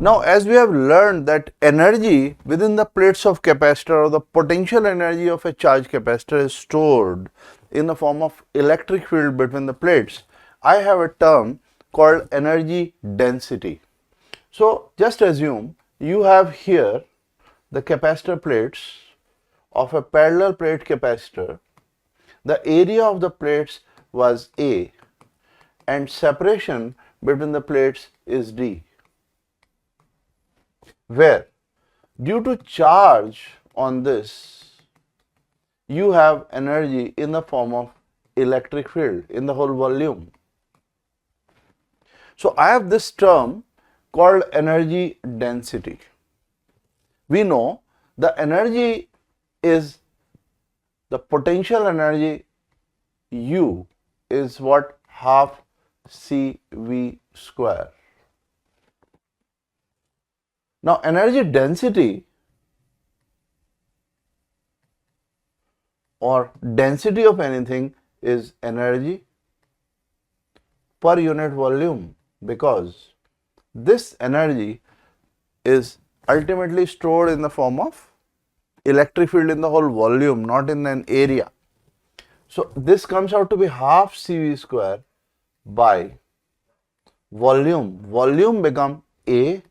Now, as we have learned that energy within the plates of capacitor, or the potential energy of a charged capacitor, is stored in the form of electric field between the plates, I have a term called energy density. So, just assume you have here the capacitor plates of a parallel plate capacitor. The area of the plates was A and separation between the plates is D, where due to charge on this you have energy in the form of electric field in the whole volume. So I have this term called energy density. We know the energy is the potential energy U is what, half CV square. Now energy density or density of anything is energy per unit volume, because this energy is ultimately stored in the form of electric field in the whole volume, not in an area. So this comes out to be half CV square by volume. Volume become A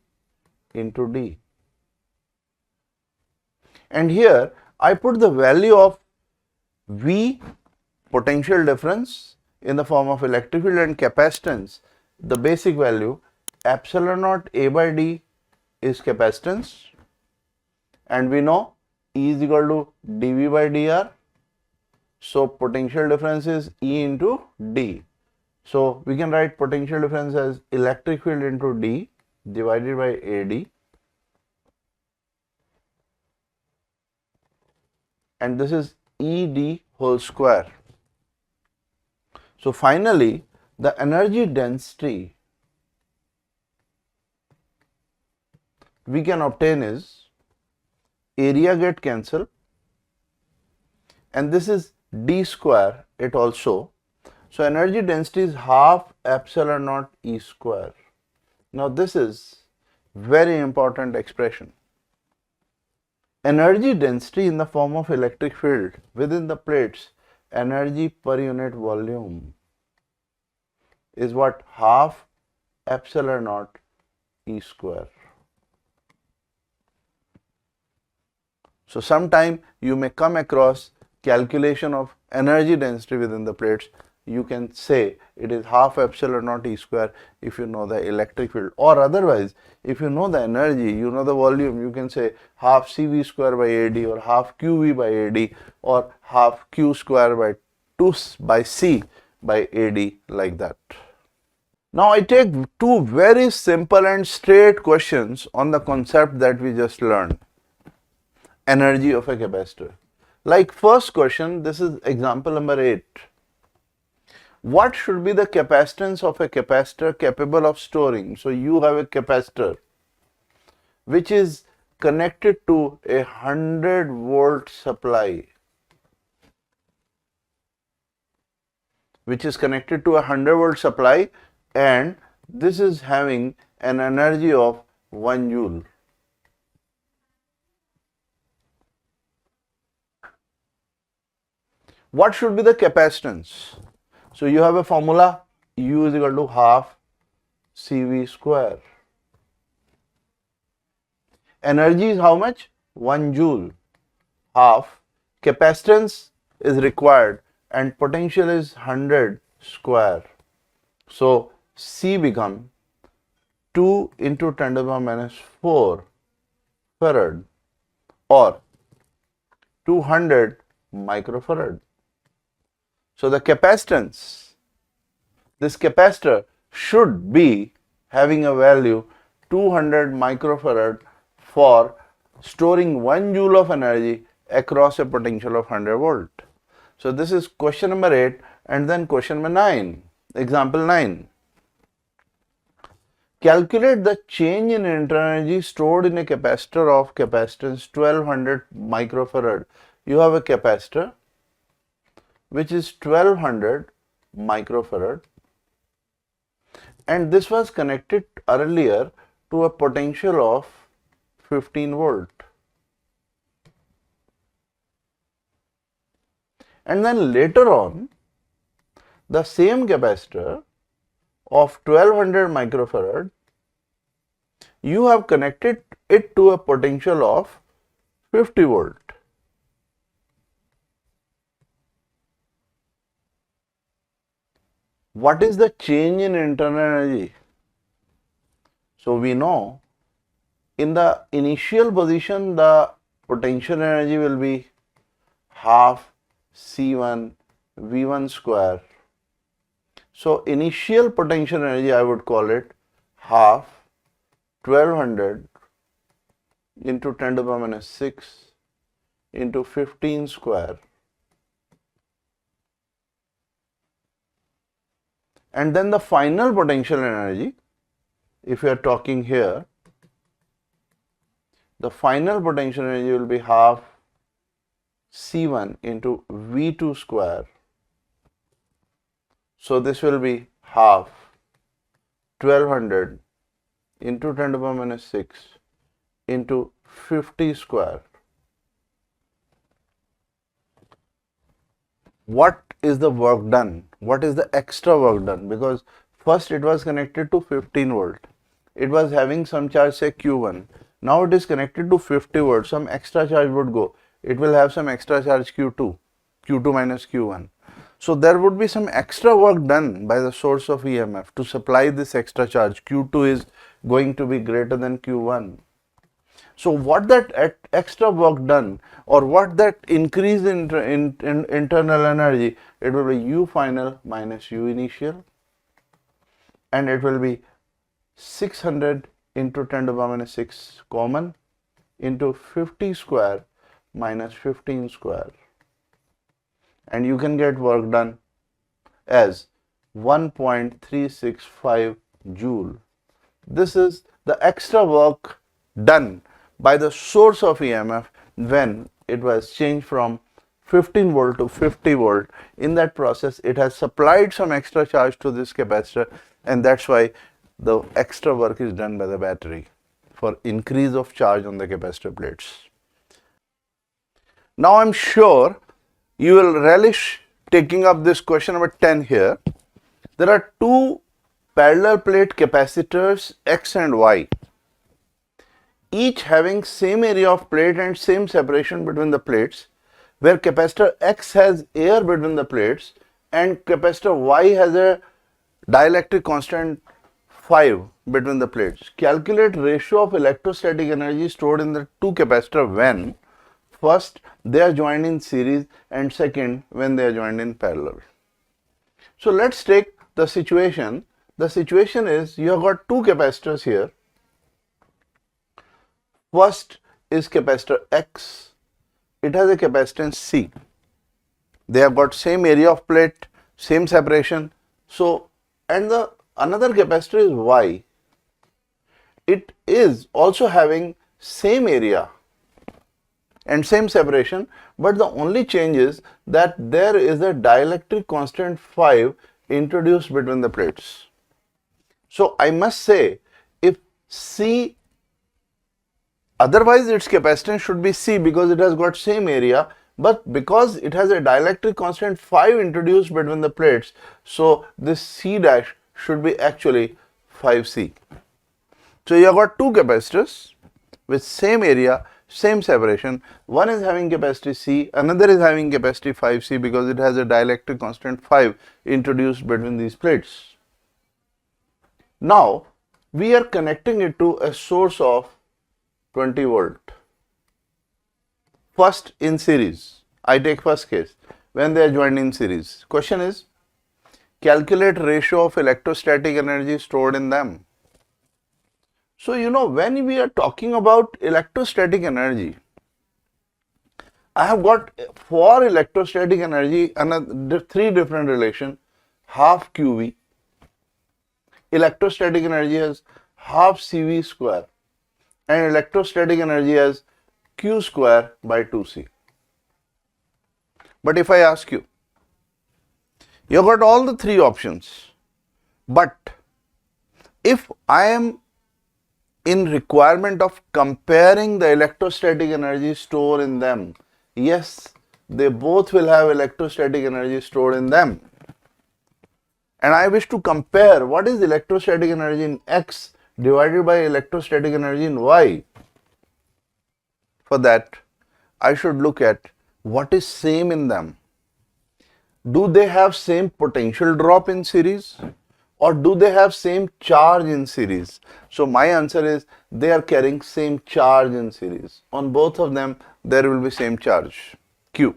into D. And here I put the value of V, potential difference, in the form of electric field, and capacitance, the basic value, epsilon naught A by D is capacitance, and we know E is equal to dV by dr. So potential difference is E into D. So we can write potential difference as electric field into D divided by AD, and this is ED whole square. So finally the energy density we can obtain is, area get cancelled, and this is D square it also. So energy density is half epsilon naught E square. Now this is very important expression. Energy density in the form of electric field within the plates, energy per unit volume, is what, half epsilon naught E square. So sometime you may come across calculation of energy density within the plates. You can say it is half epsilon naught E square if you know the electric field, or otherwise if you know the energy, you know the volume, you can say half CV square by AD, or half QV by AD, or half Q square by 2 by C by AD, like that. Now I take two very simple and straight questions on the concept that we just learned, energy of a capacitor. Like first question, this is example number 8. What should be the capacitance of a capacitor capable of storing? So you have a capacitor which is connected to a 100-volt supply, and this is having an energy of 1 joule. What should be the capacitance? So you have a formula, U is equal to half CV square. Energy is how much? 1 joule. Half capacitance is required and potential is 100 square. So C become 2 into 10 to the power minus 4 farad, or 200 microfarad. So the capacitance, this capacitor should be having a value 200 microfarad for storing 1 joule of energy across a potential of 100 volt. So this is question number 8, and then question number 9, example 9. Calculate the change in internal energy stored in a capacitor of capacitance 1200 microfarad. You have a capacitor which is 1200 microfarad, and this was connected earlier to a potential of 15 volt. And then later on, the same capacitor of 1200 microfarad, you have connected it to a potential of 50 volt. What is the change in internal energy? So we know in the initial position the potential energy will be half C1 V1 square. So initial potential energy, I would call it half 1200 into 10 to the power minus 6 into 15 square. And then the final potential energy, if we are talking here, the final potential energy will be half C1 into V2 square. So this will be half 1200 into 10 to the power minus 6 into 50 square. What is the work done? What is the extra work done? Because first it was connected to 15 volt. It was having some charge, say Q1. Now it is connected to 50 volt. Some extra charge would go. It will have some extra charge Q2, Q2 minus Q1. So there would be some extra work done by the source of EMF to supply this extra charge. Q2 is going to be greater than Q1. So what that extra work done, or what that increase in internal energy, it will be U final minus U initial, and it will be 600 into 10 to the power minus 6 common into 50 square minus 15 square, and you can get work done as 1.365 joule. This is the extra work done by the source of EMF when it was changed from 15 volt to 50 volt. In that process, it has supplied some extra charge to this capacitor, and that's why the extra work is done by the battery for increase of charge on the capacitor plates. Now I'm sure you will relish taking up this question number 10 here. There are two parallel plate capacitors X and Y, each having same area of plate and same separation between the plates, where capacitor X has air between the plates and capacitor Y has a dielectric constant 5 between the plates. Calculate ratio of electrostatic energy stored in the two capacitors when first they are joined in series and second when they are joined in parallel. So let's take the situation. The situation is you have got two capacitors here. First is capacitor X. It has a capacitance C. They have got same area of plate, same separation. So, and the another capacitor is Y. It is also having same area and same separation, but the only change is that there is a dielectric constant 5 introduced between the plates. So I must say, if C, otherwise its capacitance should be C because it has got same area, but because it has a dielectric constant 5 introduced between the plates, so this C dash should be actually 5C. So you have got two capacitors with same area, same separation. One is having capacity C, another is having capacity 5C because it has a dielectric constant 5 introduced between these plates. Now we are connecting it to a source of 20 volt. First in series. I take first case when they are joined in series. Question is, calculate ratio of electrostatic energy stored in them. So you know, when we are talking about electrostatic energy, I have got for electrostatic energy another three different relation. Half QV, electrostatic energy has half CV square, and electrostatic energy has Q square by 2C. But if I ask you, you have got all the three options, but if I am in requirement of comparing the electrostatic energy stored in them. Yes, they both will have electrostatic energy stored in them. And I wish to compare what is electrostatic energy in X divided by electrostatic energy in Y. For that, I should look at what is same in them. Do they have same potential drop in series, or do they have same charge in series? So my answer is they are carrying same charge in series. On both of them there will be same charge, Q.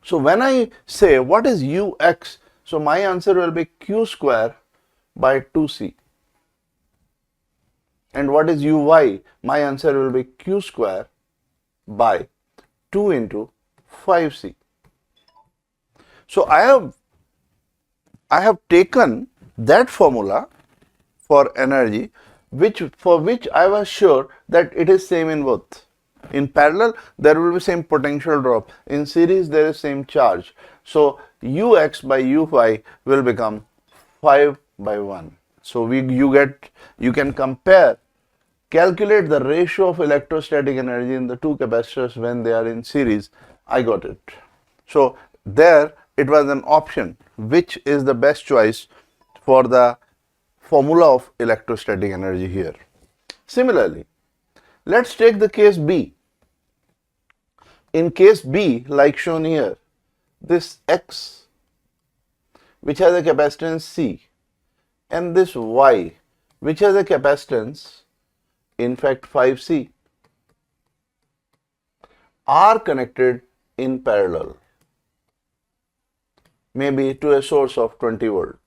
So when I say what is Ux, so my answer will be Q square by 2C. And what is Uy? My answer will be Q square by 2 into 5C. So I have taken that formula for energy for which I was sure that it is same in both. In parallel there will be same potential drop, in series there is same charge. So Ux by Uy will become 5 by 1. So you can calculate the ratio of electrostatic energy in the two capacitors when they are in series. I got it. So there it was an option which is the best choice for the formula of electrostatic energy here. Similarly, let's take the case B. In case B, like shown here, this X which has a capacitance C and this Y which has a capacitance in fact 5C are connected in parallel, maybe to a source of 20 volt.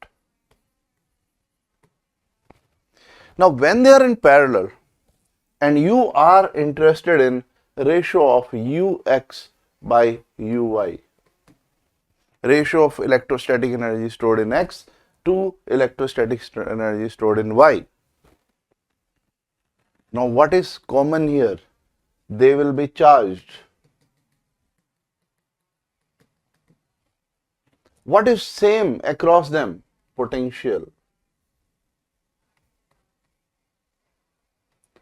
Now when they are in parallel and you are interested in ratio of Ux by Uy, ratio of electrostatic energy stored in X to electrostatic energy stored in Y. Now what is common here? They will be charged. What is same across them? Potential.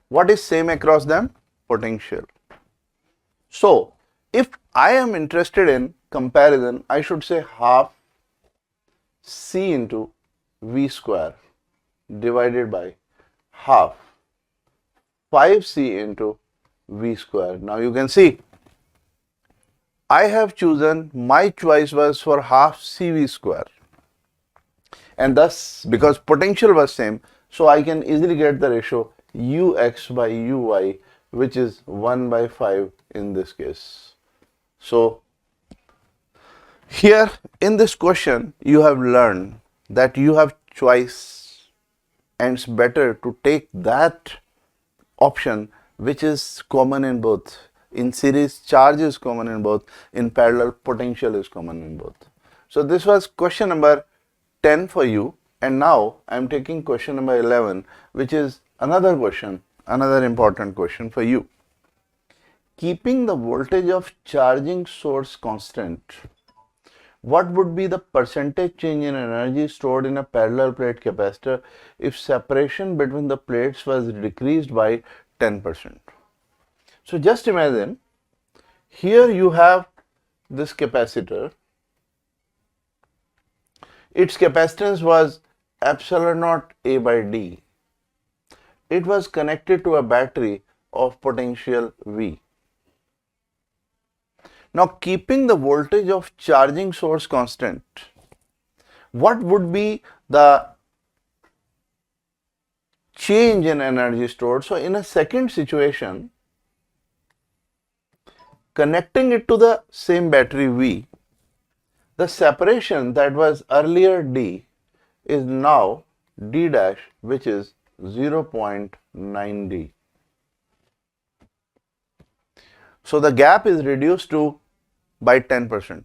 What is same across them? Potential. So if I am interested in comparison, I should say half C into V square divided by half 5C into V square. Now you can see I have chosen, my choice was for half CV square, and thus because potential was same, so I can easily get the ratio Ux by Uy, which is 1 by 5 in this case. So here in this question you have learned that you have choice and it's better to take that option which is common in both. In series charge is common in both, in parallel potential is common in both. So this was question number 10 for you, and now I am taking question number 11, which is another question, another important question for you. Keeping the voltage of charging source constant, what would be the percentage change in energy stored in a parallel plate capacitor if separation between the plates was decreased by 10%? So just imagine, here you have this capacitor, its capacitance was epsilon naught A by D. It was connected to a battery of potential V. Now keeping the voltage of charging source constant, what would be the change in energy stored? So in a second situation, connecting it to the same battery V, the separation that was earlier D is now D dash, which is 0.9 D. So the gap is reduced to by 10%.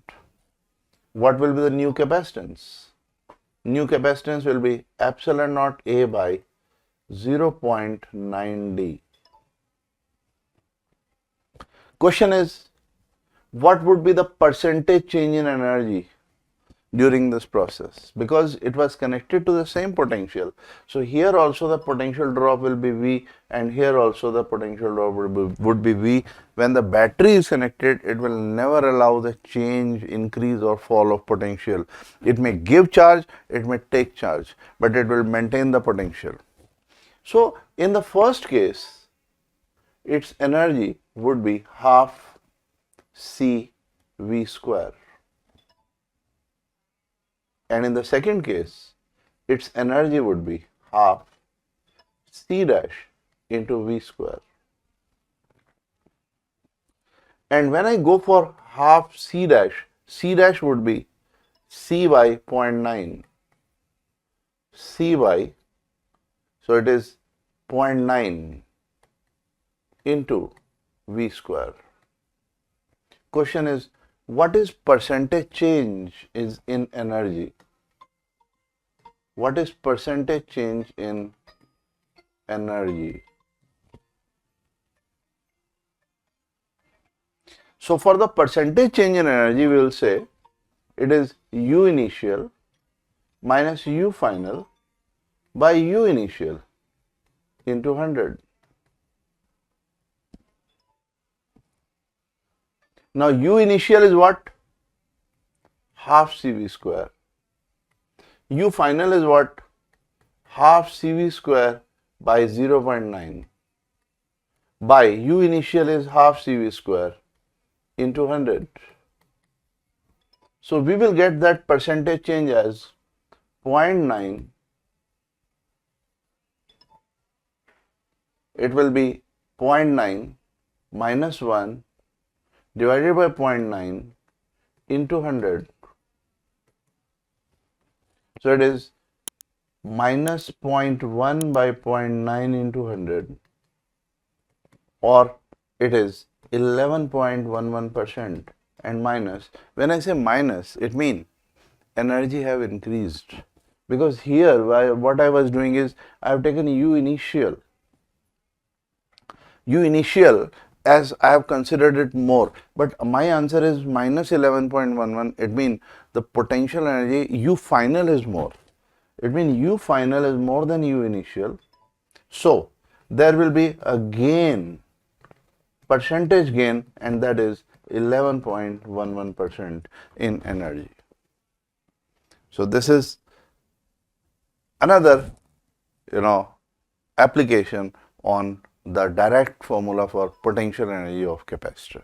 What will be the new capacitance? New capacitance will be epsilon naught A by 0.9 D. Question is, what would be the percentage change in energy during this process because it was connected to the same potential. So here also the potential drop will be V, and here also the potential drop would be V. When the battery is connected, it will never allow the change, increase or fall of potential. It may give charge, it may take charge, but it will maintain the potential. So in the first case, its energy would be half C V square. And in the second case, its energy would be half C dash into V square. And when I go for half C dash would be C by 0.9. C by, so it is 0.9 into V square. Question is, what is percentage change is in energy? What is percentage change in energy? So for the percentage change in energy, we will say it is U initial minus U final by U initial into 100. Now U initial is what? Half CV square. U final is what? Half CV square by 0.9 by U initial is half CV square into 100. So we will get that percentage change as 0.9. It will be 0.9 minus 1 divided by 0.9 into 100. So it is minus 0.1 by 0.9 into 100, or it is 11.11%. And minus, when I say minus, it means energy have increased, because here what I was doing is I have taken U initial. U initial as I have considered it more, but my answer is minus 11.11. It means the potential energy U final is more. It means U final is more than U initial. So there will be a gain, percentage gain, and that is 11.11% in energy. So this is another, application on the direct formula for potential energy of capacitor.